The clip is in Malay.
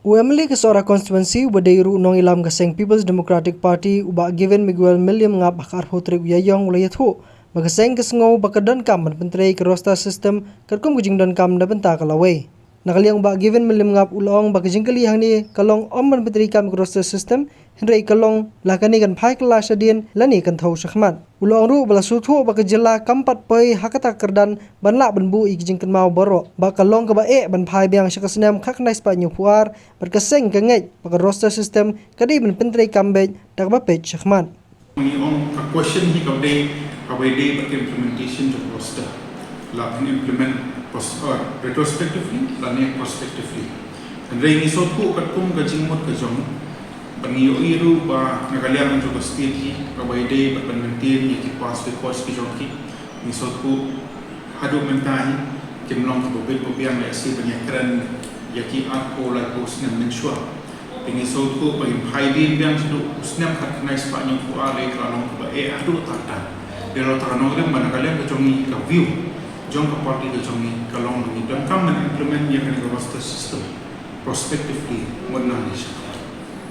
UMLI ke seorang konstituensi Wadairu Nong Ilam Gaseng People's Democratic Party ubak given Miguel William ngap bakar hotrik uyayong ulayat ho magaseng kesengau bakadan kam menteri ke roster system kerkum kujing dan kam da benta kalawai nakaliang ubak given William ngap ulong bakajing kali hang ni kalong om menteri kam ke roster system henry kalong lakani kan phai kelas adien lani kan thau sakhmat ulong ru bala suthu bakajela kampat pai hakata kerdan banla banbu ikjing kan mau baro bakalong ka ba ban phai biang sakasnam khaknai spa nyupuar berkeseng kengej baka roster system kadi ben menteri kambe dak ba page sakhmat a question he kawde but implementation to roster la implement retrospectively la ne prospectively and rei ni sotku katkum gajing mot kajong bangi iru ba nagaliang jo state hi kawde but mentir ni ki pass the course ki jong ki ni sotku hadu mentahi kimlong ko bit ko biang la si banyakran yaki ako la ko snem mensua ini sotku bagi haidin biang sudu snem khat nai spa nyong ko ale kalong ba adu tata dero tanong dem managaliang kajongi ka view jong ka party ka jongi kalong ni dan kam implement yang ni roster system prospectively modernization